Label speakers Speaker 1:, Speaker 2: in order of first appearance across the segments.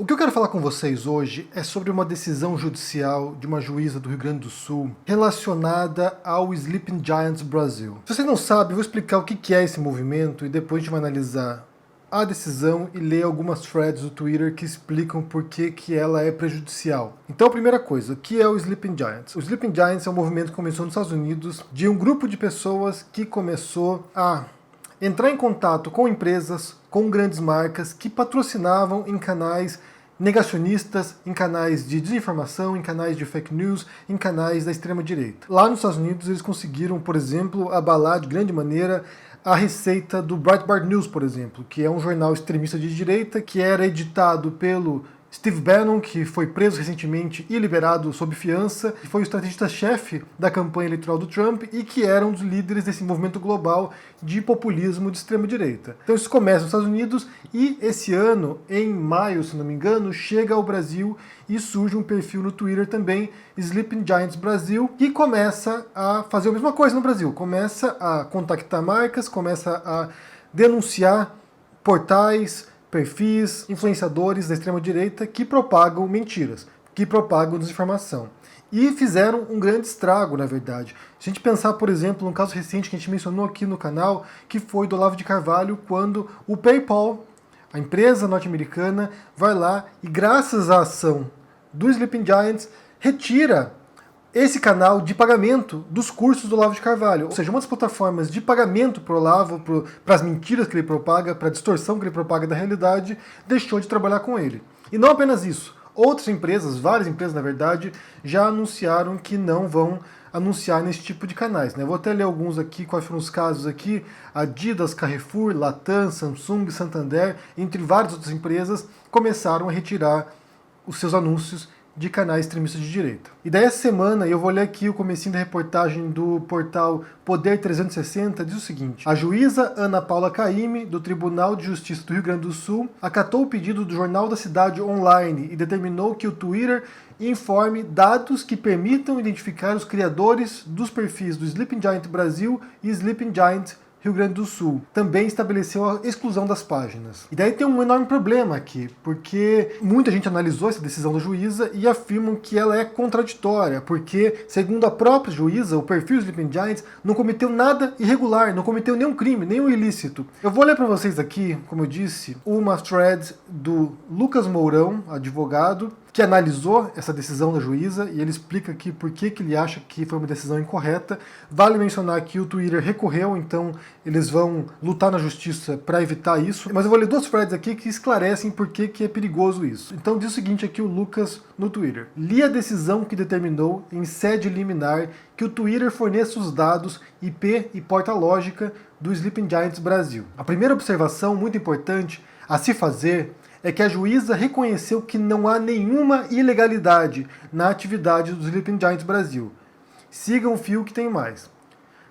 Speaker 1: O que eu quero falar com vocês hoje é sobre uma decisão judicial de uma juíza do Rio Grande do Sul relacionada ao Sleeping Giants Brasil. Se você não sabe, eu vou explicar o que é esse movimento e depois a gente vai analisar a decisão e ler algumas threads do Twitter que explicam por que ela é prejudicial. Então, a primeira coisa, o que é o Sleeping Giants? O Sleeping Giants é um movimento que começou nos Estados Unidos de um grupo de pessoas que começou a entrar em contato com empresas, com grandes marcas que patrocinavam em canais negacionistas, em canais de desinformação, em canais de fake news, em canais da extrema-direita. Lá nos Estados Unidos eles conseguiram, por exemplo, abalar de grande maneira a receita do Breitbart News, por exemplo, que é um jornal extremista de direita, que era editado pelo Steve Bannon, que foi preso recentemente e liberado sob fiança, que foi o estrategista-chefe da campanha eleitoral do Trump e que era um dos líderes desse movimento global de populismo de extrema-direita. Então isso começa nos Estados Unidos e esse ano, em maio, se não me engano, chega ao Brasil e surge um perfil no Twitter também, Sleeping Giants Brasil, que começa a fazer a mesma coisa no Brasil, começa a contactar marcas, começa a denunciar portais, perfis, influenciadores da extrema-direita que propagam mentiras, que propagam desinformação. E fizeram um grande estrago, na verdade. Se a gente pensar, por exemplo, num caso recente que a gente mencionou aqui no canal, que foi do Olavo de Carvalho, quando o PayPal, a empresa norte-americana, vai lá e, graças à ação do Sleeping Giants, retira esse canal de pagamento dos cursos do Olavo de Carvalho. Ou seja, uma das plataformas de pagamento para o Olavo, para as mentiras que ele propaga, para a distorção que ele propaga da realidade, deixou de trabalhar com ele. E não apenas isso. Outras empresas, várias empresas na verdade, já anunciaram que não vão anunciar nesse tipo de canais. Vou até ler alguns aqui, quais foram os casos aqui. Adidas, Carrefour, Latam, Samsung, Santander, entre várias outras empresas, começaram a retirar os seus anúncios de canais extremistas de direita. E daí essa semana, eu vou ler aqui o comecinho da reportagem do portal Poder 360, diz o seguinte: a juíza Ana Paula Caymmi, do Tribunal de Justiça do Rio Grande do Sul, acatou o pedido do Jornal da Cidade Online e determinou que o Twitter informe dados que permitam identificar os criadores dos perfis do Sleeping Giant Brasil e Sleeping Giant Rio Grande do Sul. Também estabeleceu a exclusão das páginas. E daí tem um enorme problema aqui, porque muita gente analisou essa decisão da juíza e afirmam que ela é contraditória, porque, segundo a própria juíza, o perfil Sleeping Giants não cometeu nada irregular, não cometeu nenhum crime, nenhum ilícito. Eu vou ler para vocês aqui, como eu disse, uma thread do Lucas Mourão, advogado, que analisou essa decisão da juíza e ele explica aqui por que ele acha que foi uma decisão incorreta. Vale mencionar que o Twitter recorreu, então eles vão lutar na justiça para evitar isso. Mas eu vou ler duas threads aqui que esclarecem por que é perigoso isso. Então diz o seguinte aqui o Lucas no Twitter: li a decisão que determinou em sede liminar que o Twitter forneça os dados IP e porta lógica do Sleeping Giants Brasil. A primeira observação muito importante a se fazer é que a juíza reconheceu que não há nenhuma ilegalidade na atividade do Sleeping Giants Brasil. Sigam o fio que tem mais.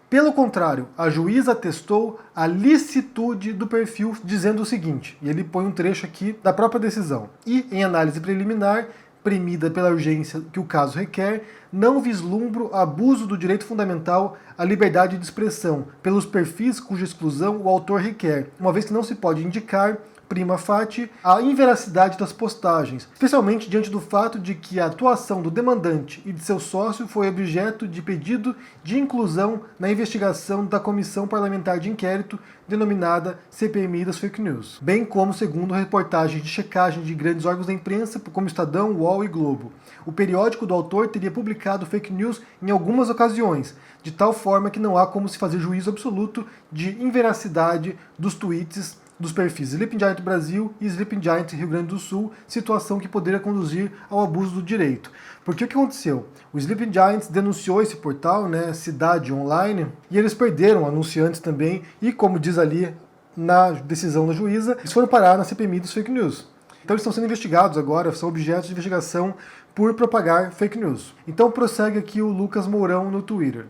Speaker 1: Pelo contrário, a juíza atestou a licitude do perfil, dizendo o seguinte, e ele põe um trecho aqui da própria decisão: e, em análise preliminar, premida pela urgência que o caso requer, não vislumbro abuso do direito fundamental à liberdade de expressão pelos perfis cuja exclusão o autor requer, uma vez que não se pode indicar prima facie, a inveracidade das postagens, especialmente diante do fato de que a atuação do demandante e de seu sócio foi objeto de pedido de inclusão na investigação da Comissão Parlamentar de Inquérito, denominada CPMI das Fake News, bem como segundo reportagens de checagem de grandes órgãos da imprensa, como Estadão, UOL e Globo. O periódico do autor teria publicado fake news em algumas ocasiões, de tal forma que não há como se fazer juízo absoluto de inveracidade dos tweets dos perfis Sleeping Giant Brasil e Sleeping Giant Rio Grande do Sul, situação que poderia conduzir ao abuso do direito. Porque o que aconteceu? O Sleeping Giants denunciou esse portal, Cidade Online, e eles perderam anunciantes também, e como diz ali na decisão da juíza, eles foram parar na CPMI dos fake news. Então eles estão sendo investigados agora, são objetos de investigação por propagar fake news. Então prossegue aqui o Lucas Mourão no Twitter.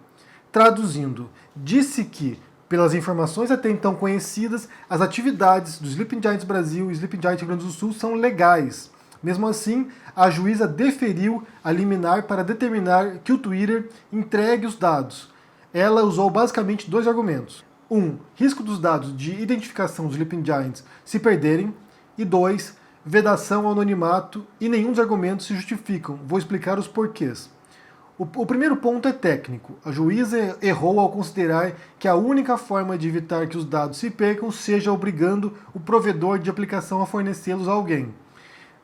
Speaker 1: Traduzindo, disse que pelas informações até então conhecidas, as atividades do Sleeping Giants Brasil e Sleeping Giants Rio Grande do Sul são legais. Mesmo assim, a juíza deferiu a liminar para determinar que o Twitter entregue os dados. Ela usou basicamente dois argumentos. Risco dos dados de identificação dos Sleeping Giants se perderem. E 2, vedação ao anonimato e nenhum dos argumentos se justificam. Vou explicar os porquês. O primeiro ponto é técnico. A juíza errou ao considerar que a única forma de evitar que os dados se percam seja obrigando o provedor de aplicação a fornecê-los a alguém.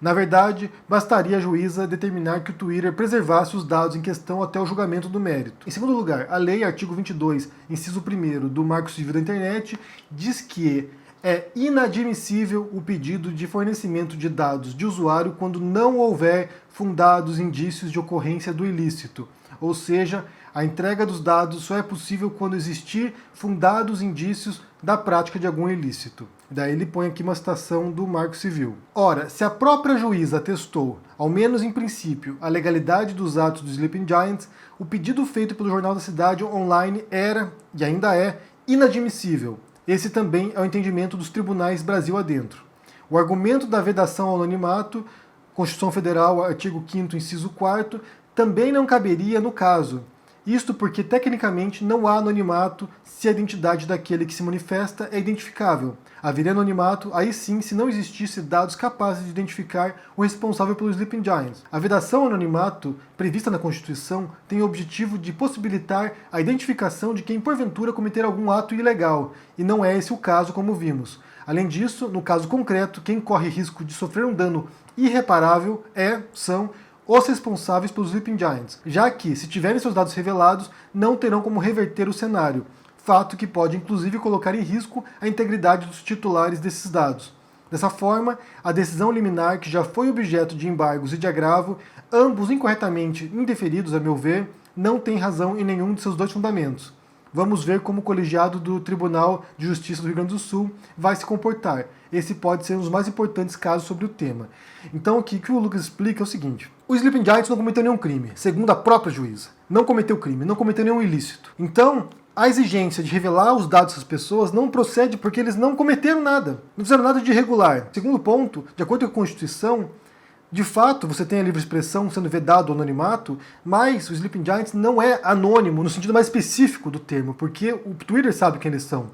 Speaker 1: Na verdade, bastaria a juíza determinar que o Twitter preservasse os dados em questão até o julgamento do mérito. Em segundo lugar, a lei, artigo 22, inciso 1º do Marco Civil da Internet, diz que é inadmissível o pedido de fornecimento de dados de usuário quando não houver fundados indícios de ocorrência do ilícito. Ou seja, a entrega dos dados só é possível quando existir fundados indícios da prática de algum ilícito. Daí ele põe aqui uma citação do Marco Civil. Ora, se a própria juíza atestou, ao menos em princípio, a legalidade dos atos dos Sleeping Giants, o pedido feito pelo Jornal da Cidade Online era, e ainda é, inadmissível. Esse também é o entendimento dos tribunais Brasil adentro. O argumento da vedação ao anonimato, Constituição Federal, artigo 5º, inciso 4º, também não caberia no caso. Isto porque, tecnicamente, não há anonimato se a identidade daquele que se manifesta é identificável. Haveria anonimato, aí sim, se não existisse dados capazes de identificar o responsável pelos Sleeping Giants. A vedação ao anonimato, prevista na Constituição, tem o objetivo de possibilitar a identificação de quem porventura cometer algum ato ilegal, e não é esse o caso, como vimos. Além disso, no caso concreto, quem corre risco de sofrer um dano irreparável são os responsáveis pelos Sleeping Giants, já que, se tiverem seus dados revelados, não terão como reverter o cenário, fato que pode inclusive colocar em risco a integridade dos titulares desses dados. Dessa forma, a decisão liminar, que já foi objeto de embargos e de agravo, ambos incorretamente indeferidos, a meu ver, não tem razão em nenhum de seus dois fundamentos. Vamos ver como o colegiado do Tribunal de Justiça do Rio Grande do Sul vai se comportar. Esse pode ser um dos mais importantes casos sobre o tema. Então, aqui o que o Lucas explica é o seguinte: o Sleeping Giants não cometeu nenhum crime, segundo a própria juíza. Não cometeu crime, não cometeu nenhum ilícito. Então, a exigência de revelar os dados dessas pessoas não procede porque eles não cometeram nada, não fizeram nada de irregular. Segundo ponto, de acordo com a Constituição, de fato, você tem a livre expressão sendo vedado o anonimato, mas o Sleeping Giants não é anônimo no sentido mais específico do termo, porque o Twitter sabe quem eles são.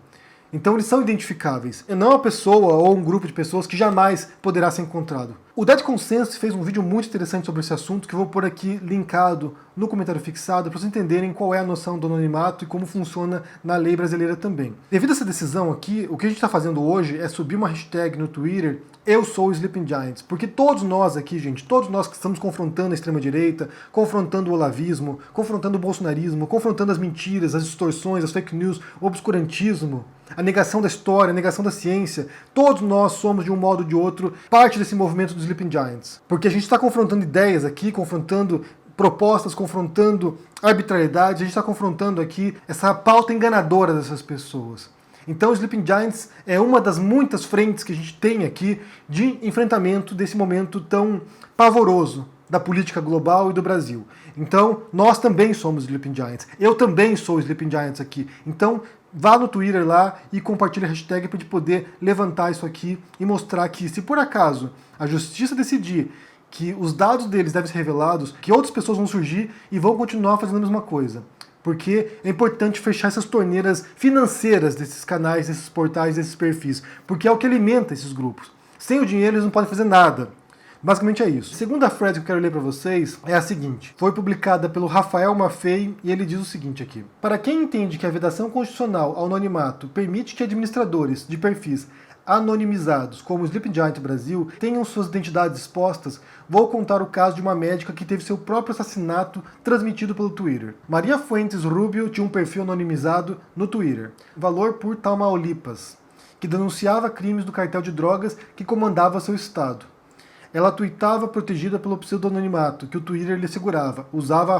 Speaker 1: Então eles são identificáveis, e não uma pessoa ou um grupo de pessoas que jamais poderá ser encontrado. O Dead Consensus fez um vídeo muito interessante sobre esse assunto, que eu vou pôr aqui linkado no comentário fixado, para vocês entenderem qual é a noção do anonimato e como funciona na lei brasileira também. Devido a essa decisão aqui, o que a gente está fazendo hoje é subir uma hashtag no Twitter, eu sou o Sleeping Giants, porque todos nós aqui, gente, todos nós que estamos confrontando a extrema-direita, confrontando o olavismo, confrontando o bolsonarismo, confrontando as mentiras, as distorções, as fake news, o obscurantismo, a negação da história, a negação da ciência, todos nós somos, de um modo ou de outro, parte desse movimento dos Sleeping Giants. Porque a gente está confrontando ideias aqui, confrontando propostas, confrontando arbitrariedade, a gente está confrontando aqui essa pauta enganadora dessas pessoas. Então o Sleeping Giants é uma das muitas frentes que a gente tem aqui de enfrentamento desse momento tão pavoroso da política global e do Brasil. Então nós também somos Sleeping Giants. Eu também sou Sleeping Giants aqui. Então vá no Twitter lá e compartilhe a hashtag para a gente poder levantar isso aqui e mostrar que, se por acaso a justiça decidir que os dados deles devem ser revelados, que outras pessoas vão surgir e vão continuar fazendo a mesma coisa. Porque é importante fechar essas torneiras financeiras desses canais, desses portais, desses perfis, porque é o que alimenta esses grupos. Sem o dinheiro eles não podem fazer nada. Basicamente é isso. A segunda frase que eu quero ler para vocês é a seguinte. Foi publicada pelo Rafael Maffei e ele diz o seguinte aqui. Para quem entende que a vedação constitucional ao anonimato permite que administradores de perfis anonimizados, como o Sleeping Giant Brasil, tenham suas identidades expostas, vou contar o caso de uma médica que teve seu próprio assassinato transmitido pelo Twitter. Maria Fuentes Rubio tinha um perfil anonimizado no Twitter, valor por Tamaulipas, que denunciava crimes do cartel de drogas que comandava seu estado. Ela tuitava protegida pelo pseudonimimato, que o Twitter lhe segurava, usava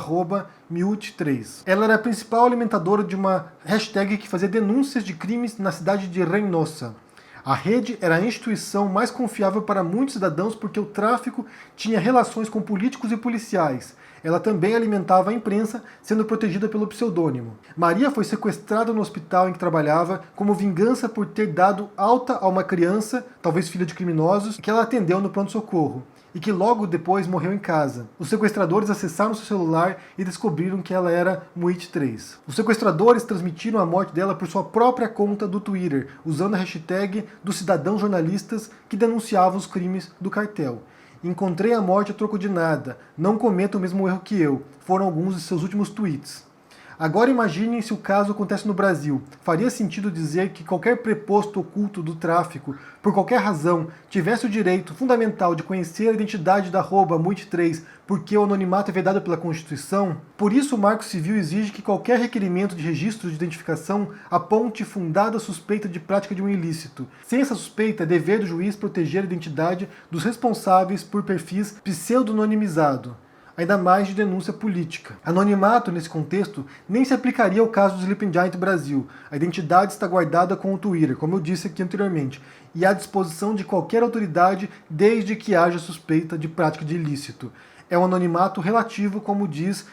Speaker 1: @miut3. Ela era a principal alimentadora de uma hashtag que fazia denúncias de crimes na cidade de Reynosa. A rede era a instituição mais confiável para muitos cidadãos porque o tráfico tinha relações com políticos e policiais. Ela também alimentava a imprensa, sendo protegida pelo pseudônimo. Maria foi sequestrada no hospital em que trabalhava como vingança por ter dado alta a uma criança, talvez filha de criminosos, que ela atendeu no pronto-socorro. e que logo depois morreu em casa. Os sequestradores acessaram seu celular e descobriram que ela era Muit 3. Os sequestradores transmitiram a morte dela por sua própria conta do Twitter, usando a hashtag dos cidadãos jornalistas que denunciavam os crimes do cartel. Encontrei a morte a troco de nada, não cometa o mesmo erro que eu, foram alguns de seus últimos tweets. Agora imaginem se o caso acontece no Brasil. Faria sentido dizer que qualquer preposto oculto do tráfico, por qualquer razão, tivesse o direito fundamental de conhecer a identidade da @Muit3 porque o anonimato é vedado pela Constituição? Por isso o Marco Civil exige que qualquer requerimento de registro de identificação aponte fundada suspeita de prática de um ilícito. Sem essa suspeita, é dever do juiz proteger a identidade dos responsáveis por perfis pseudo-anonimizados, ainda mais de denúncia política. Anonimato, nesse contexto, nem se aplicaria ao caso do Sleeping Giant Brasil. A identidade está guardada com o Twitter, como eu disse aqui anteriormente, e à disposição de qualquer autoridade desde que haja suspeita de prática de ilícito. É um anonimato relativo, como diz,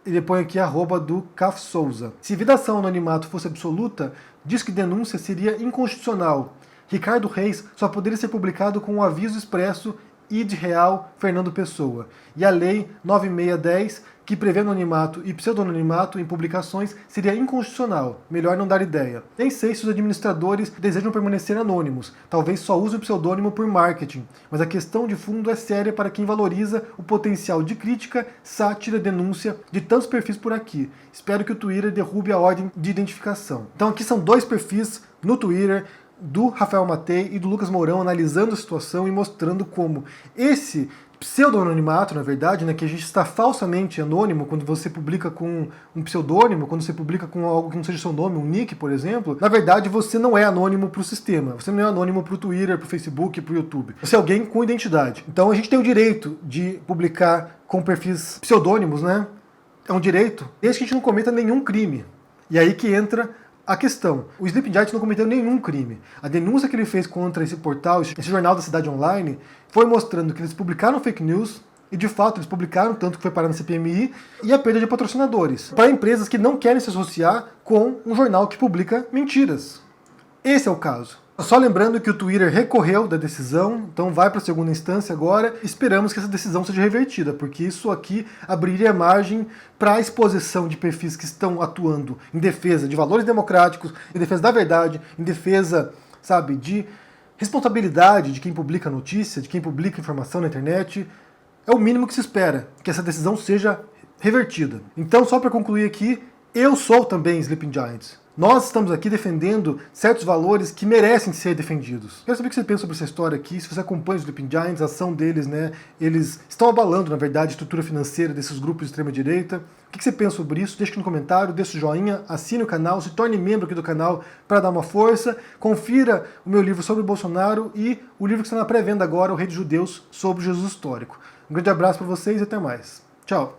Speaker 1: ele põe aqui a do Caf Souza. Se vedação ao anonimato fosse absoluta, diz que denúncia seria inconstitucional. Ricardo Reis só poderia ser publicado com um aviso expresso id real Fernando Pessoa. E a lei 9610, que prevê anonimato e pseudononimato em publicações, seria inconstitucional. Melhor não dar ideia. Nem sei se os administradores desejam permanecer anônimos. Talvez só usem o pseudônimo por marketing. Mas a questão de fundo é séria para quem valoriza o potencial de crítica, sátira, denúncia de tantos perfis por aqui. Espero que o Twitter derrube a ordem de identificação. Então aqui são dois perfis no Twitter, do Rafael Matei e do Lucas Mourão, analisando a situação e mostrando como esse pseudo-anonimato, na verdade, né, que a gente está falsamente anônimo quando você publica com um pseudônimo, quando você publica com algo que não seja seu nome, um nick, por exemplo, na verdade você não é anônimo para o sistema, você não é anônimo para o Twitter, para o Facebook, para o YouTube. Você é alguém com identidade. Então a gente tem o direito de publicar com perfis pseudônimos, né? É um direito, desde que a gente não cometa nenhum crime. E aí que entra a questão. O Sleeping Giant não cometeu nenhum crime. A denúncia que ele fez contra esse portal, esse jornal da cidade online, foi mostrando que eles publicaram fake news, e de fato eles publicaram, tanto que foi parar na CPMI, e a perda de patrocinadores para empresas que não querem se associar com um jornal que publica mentiras. Esse é o caso. Só lembrando que o Twitter recorreu da decisão, então vai para a segunda instância agora. Esperamos que essa decisão seja revertida, porque isso aqui abriria margem para a exposição de perfis que estão atuando em defesa de valores democráticos, em defesa da verdade, em defesa, sabe, de responsabilidade de quem publica notícia, de quem publica informação na internet. É o mínimo que se espera, que essa decisão seja revertida. Então, só para concluir aqui, eu sou também Sleeping Giants. Nós estamos aqui defendendo certos valores que merecem ser defendidos. Quero saber o que você pensa sobre essa história aqui, se você acompanha os Sleeping Giants, a ação deles, né? Eles estão abalando, na verdade, a estrutura financeira desses grupos de extrema-direita. O que você pensa sobre isso? Deixe aqui no comentário, deixe o joinha, assine o canal, se torne membro aqui do canal para dar uma força. Confira o meu livro sobre o Bolsonaro e o livro que está na pré-venda agora, O Rei dos Judeus, sobre Jesus Histórico. Um grande abraço para vocês e até mais. Tchau!